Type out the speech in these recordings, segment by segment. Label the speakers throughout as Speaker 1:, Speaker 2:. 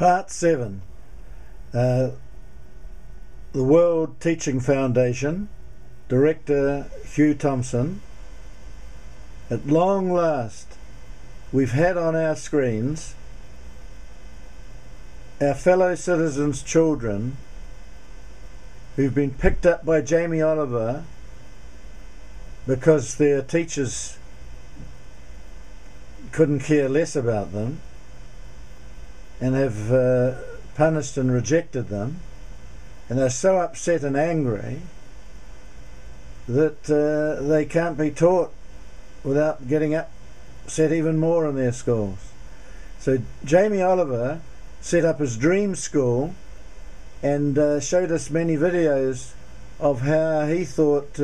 Speaker 1: Part 7. The World Teaching Foundation, Director Hugh Thompson. At long last, we've had on our screens our fellow citizens' children who've been picked up by Jamie Oliver because their teachers couldn't care less about them and have punished and rejected them, and they're so upset and angry that they can't be taught without getting upset even more in their schools. So Jamie Oliver set up his dream school and showed us many videos of how he thought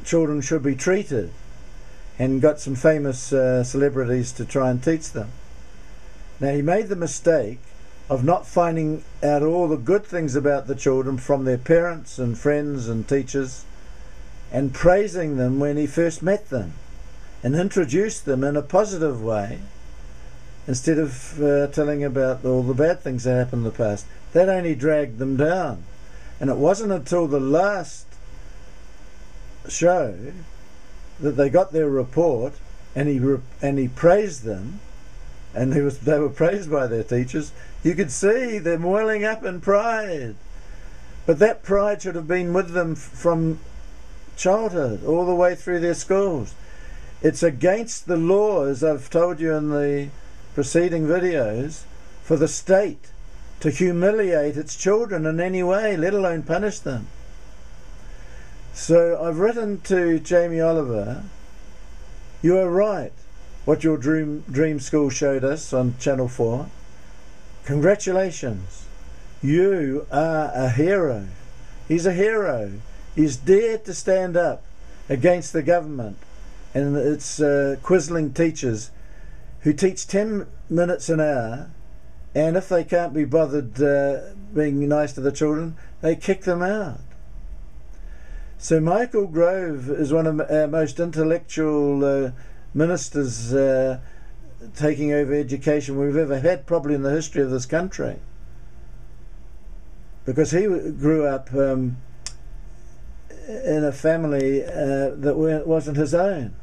Speaker 1: children should be treated, and got some famous celebrities to try and teach them. Now, he made the mistake of not finding out all the good things about the children from their parents and friends and teachers, and praising them when he first met them and introduced them in a positive way, instead of telling about all the bad things that happened in the past. That only dragged them down. And it wasn't until the last show that they got their report, and he praised them, and they were praised by their teachers. You could see them welling up in pride, but that pride should have been with them from childhood all the way through their schools. It's against the law, as I've told you in the preceding videos, for the state to humiliate its children in any way, let alone punish them. So I've written to Jamie Oliver, you are right, what your dream school showed us on Channel 4. Congratulations, you are a hero. He's a hero. He's dared to stand up against the government and its quizzling teachers who teach 10 minutes an hour, and if they can't be bothered being nice to the children, they kick them out. So Michael Gove is one of our most intellectual ministers taking over education we've ever had, probably in the history of this country, because he grew up in a family that wasn't his own,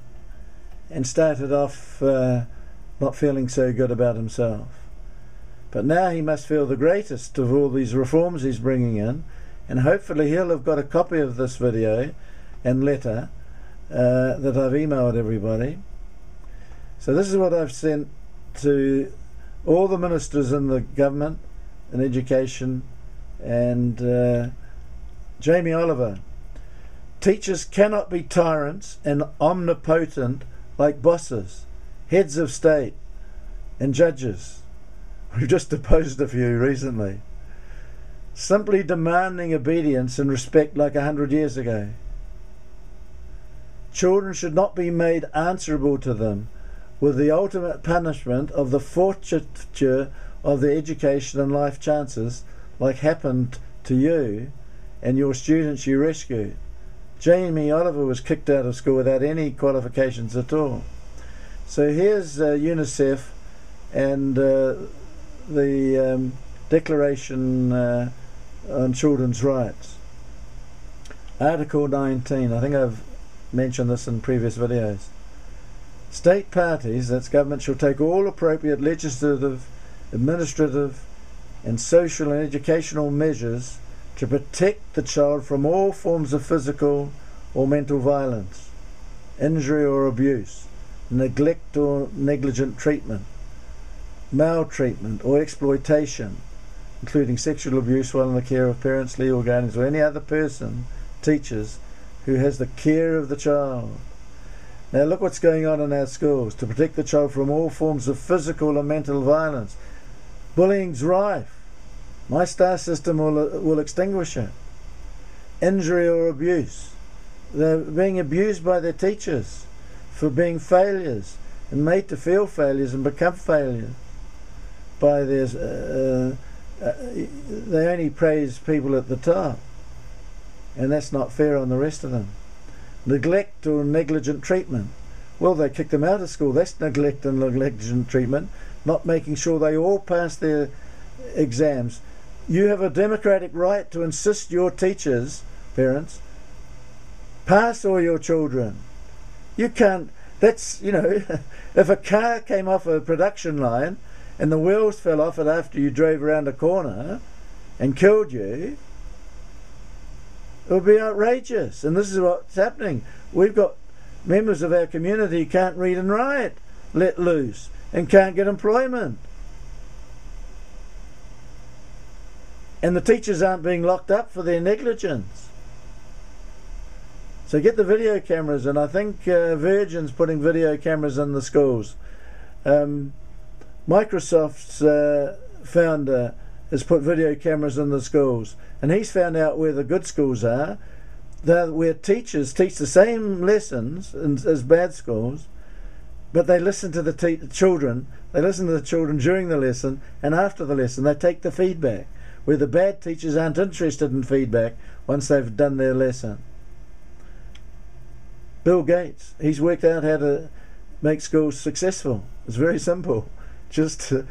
Speaker 1: and started off not feeling so good about himself. But now he must feel the greatest of all these reforms he's bringing in, and hopefully he'll have got a copy of this video and letter that I've emailed everybody. So this is what I've sent to all the ministers in the government in education and Jamie Oliver. Teachers cannot be tyrants and omnipotent like bosses, heads of state and judges. We've just deposed a few recently. Simply demanding obedience and respect like 100 years ago. Children should not be made answerable to them with the ultimate punishment of the forfeiture of their education and life chances, like happened to you and your students you rescued. Jamie Oliver was kicked out of school without any qualifications at all. So here's UNICEF and the Declaration on Children's Rights. Article 19, I think I've mentioned this in previous videos. State parties, that's government, shall take all appropriate legislative, administrative and social and educational measures to protect the child from all forms of physical or mental violence, injury or abuse, neglect or negligent treatment, maltreatment or exploitation, including sexual abuse while in the care of parents, legal guardians, or any other person, teachers, who has the care of the child. Now look what's going on in our schools to protect the child from all forms of physical and mental violence. Bullying's rife. My star system will extinguish it. Injury or abuse. They're being abused by their teachers for being failures and made to feel failures and become failures by their they only praise people at the top, and that's not fair on the rest of them. Neglect or negligent treatment. Well, they kick them out of school. That's neglect and negligent treatment. not making sure they all pass their exams. You have a democratic right to insist your teachers, parents, pass all your children. You can't, that's, if a car came off a production line and the wheels fell off it after you drove around a corner and killed you, it would be outrageous. And this is what's happening. We've got members of our community who can't read and write let loose and can't get employment. And the teachers aren't being locked up for their negligence. So get the video cameras, and I think Virgin's putting video cameras in the schools. Microsoft's founder has put video cameras in the schools, and he's found out where the good schools are, where teachers teach the same lessons as bad schools, but they listen to the children. They listen to the children during the lesson and after the lesson. They take the feedback, where the bad teachers aren't interested in feedback once they've done their lesson. Bill Gates, he's worked out how to make schools successful. It's very simple. Just to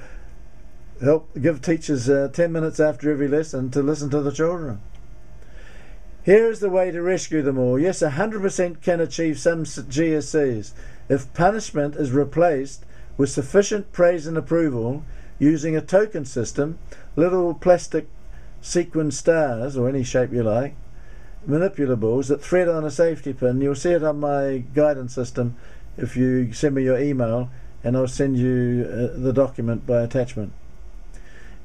Speaker 1: give teachers 10 minutes after every lesson to listen to the children. Here is the way to rescue them all. Yes, 100% can achieve some GSCs if punishment is replaced with sufficient praise and approval using a token system, little plastic sequin stars, or any shape you like, manipulables that thread on a safety pin. You'll see it on my guidance system if you send me your email, and I'll send you the document by attachment.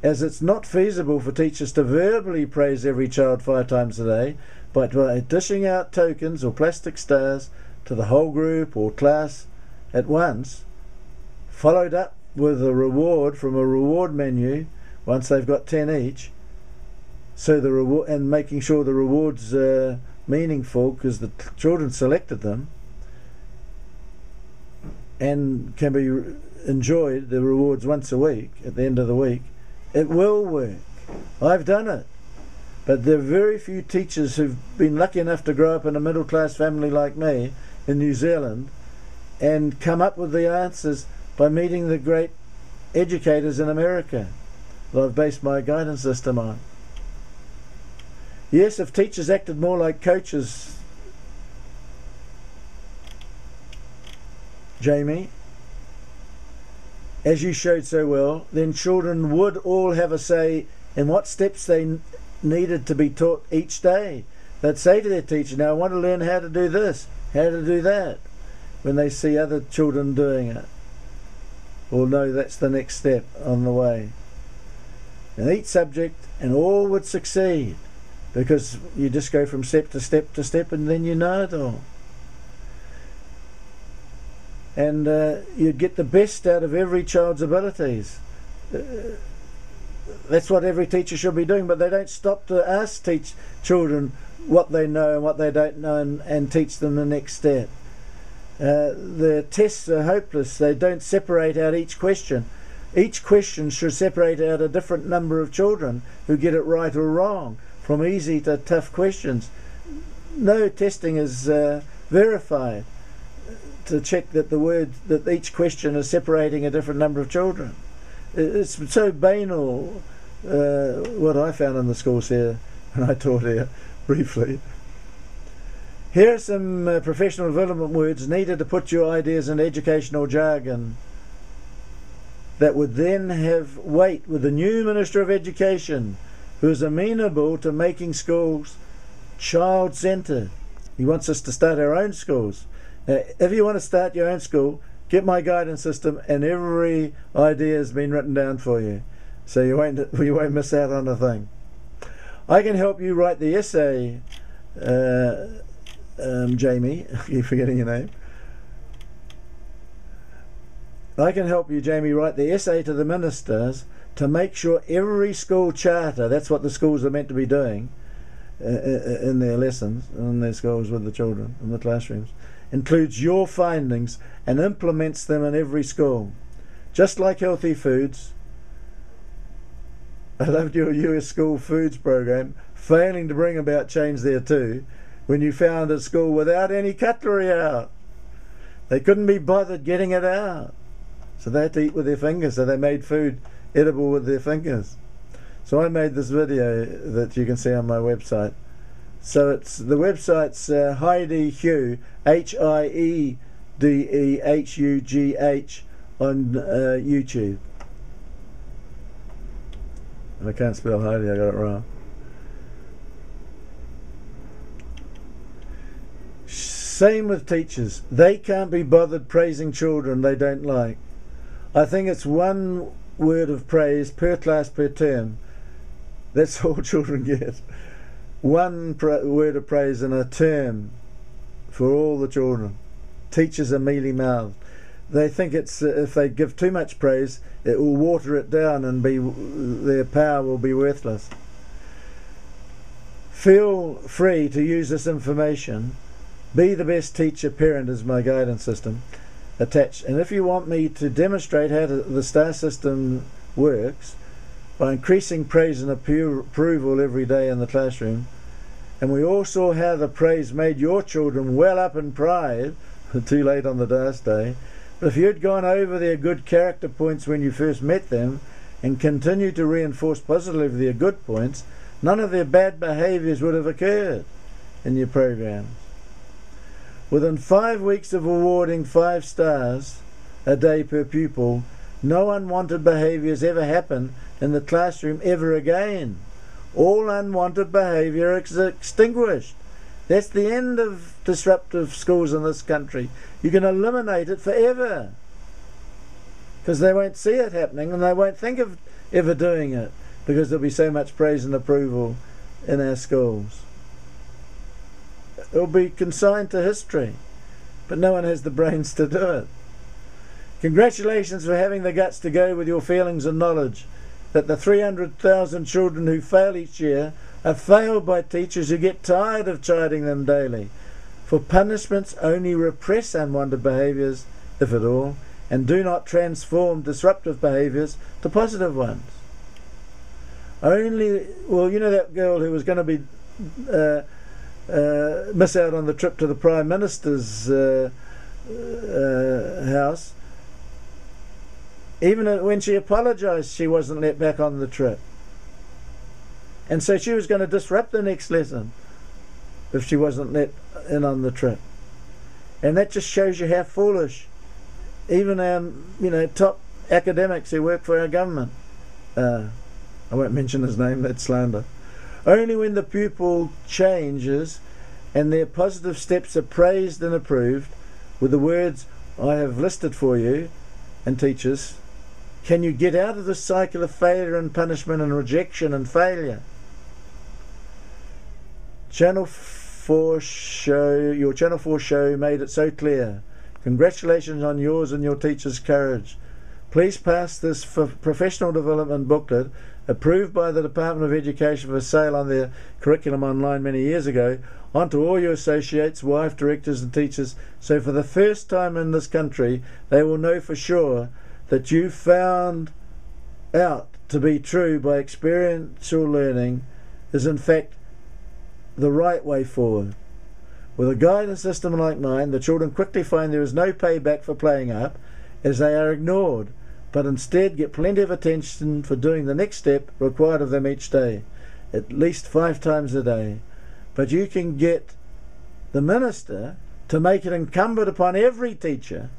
Speaker 1: As it's not feasible for teachers to verbally praise every child 5 times a day, but by dishing out tokens or plastic stars to the whole group or class at once, followed up with a reward from a reward menu once they've got 10 each, so the reward, and making sure the rewards are meaningful because the children selected them and can be enjoyed, the rewards, once a week at the end of the week. It will work. I've done it. But there are very few teachers who've been lucky enough to grow up in a middle class family like me in New Zealand and come up with the answers by meeting the great educators in America that I've based my guidance system on. Yes, if teachers acted more like coaches, Jamie, as you showed so well, then children would all have a say in what steps they needed to be taught each day. They'd say to their teacher, now I want to learn how to do this, how to do that, when they see other children doing it. Or no, that's the next step on the way. In each subject, and all would succeed, because you just go from step to step to step, and then you know it all. And you'd get the best out of every child's abilities. That's what every teacher should be doing, but they don't stop to teach children what they know and what they don't know, and teach them the next step. The tests are hopeless. They don't separate out each question. Each question should separate out a different number of children who get it right or wrong, from easy to tough questions. No testing is verified to check that that each question is separating a different number of children. It's so banal, what I found in the schools here when I taught here briefly. Here are some professional development words needed to put your ideas in educational jargon that would then have weight with the new Minister of Education, who is amenable to making schools child-centred. He wants us to start our own schools. Now, if you want to start your own school, get my guidance system, and every idea has been written down for you, so you won't miss out on a thing. I can help you write the essay, Jamie. I keep forgetting your name. I can help you, Jamie, write the essay to the ministers to make sure every school charter, that's what the schools are meant to be doing in their lessons, in their schools with the children, in the classrooms, includes your findings and implements them in every school. Just like healthy foods, I loved your US school foods program, failing to bring about change there too, when you found a school without any cutlery out. They couldn't be bothered getting it out. So they had to eat with their fingers, so they made food edible with their fingers. So I made this video that you can see on my website. So the website's Heidi Hugh, HIEDEHUGH on YouTube. I can't spell Heidi, I got it wrong. Same with teachers. They can't be bothered praising children they don't like. I think it's one word of praise per class per term. That's all children get. One word of praise in a term for all the children. Teachers are mealy-mouthed. They think it's if they give too much praise, it will water it down and their power will be worthless. Feel free to use this information. Be the best teacher parent is my guidance system attached. And if you want me to demonstrate how the STAR system works by increasing praise and approval every day in the classroom, and we all saw how the praise made your children well up in pride, too late on the last day, but if you had gone over their good character points when you first met them and continued to reinforce positively their good points, none of their bad behaviours would have occurred in your programs. Within 5 weeks of awarding 5 stars a day per pupil, no unwanted behaviours ever happen in the classroom ever again. All unwanted behaviour is extinguished. That's the end of disruptive schools in this country. You can eliminate it forever because they won't see it happening and they won't think of ever doing it because there'll be so much praise and approval in our schools. It'll be consigned to history, but no one has the brains to do it. Congratulations for having the guts to go with your feelings and knowledge that the 300,000 children who fail each year are failed by teachers who get tired of chiding them daily. For punishments only repress unwanted behaviours, if at all, and do not transform disruptive behaviours to positive ones. Well, you know that girl who was going to be miss out on the trip to the Prime Minister's house. Even when she apologised, she wasn't let back on the trip. And so she was going to disrupt the next lesson if she wasn't let in on the trip. And that just shows you how foolish even our top academics who work for our government, I won't mention his name, that's slander. Only when the pupil changes and their positive steps are praised and approved with the words I have listed for you and teachers, can you get out of the cycle of failure and punishment and rejection and failure. Channel 4 show, your Channel 4 show made it so clear. Congratulations on yours and your teachers' courage. Please pass this professional development booklet approved by the Department of Education for sale on their curriculum online many years ago on to all your associates, wife, directors and teachers, so for the first time in this country they will know for sure that you found out to be true by experiential learning is in fact the right way forward. With a guidance system like mine, the children quickly find there is no payback for playing up as they are ignored, but instead get plenty of attention for doing the next step required of them each day, at least 5 times a day. But you can get the minister to make it incumbent upon every teacher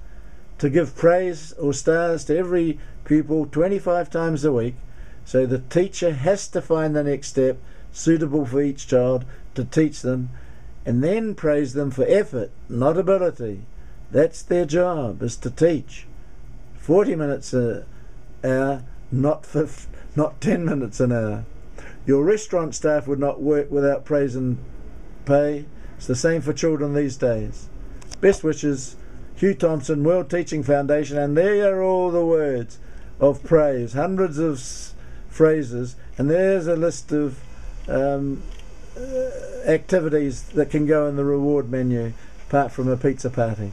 Speaker 1: to give praise or stars to every pupil 25 times a week, so the teacher has to find the next step suitable for each child to teach them, and then praise them for effort, not ability. That's their job, is to teach. 40 minutes an hour, not 10 minutes an hour. Your restaurant staff would not work without praise and pay. It's the same for children these days. Best wishes, Hugh Thompson, World Teaching Foundation, and there are all the words of praise, hundreds of phrases, and there's a list of activities that can go in the reward menu apart from a pizza party.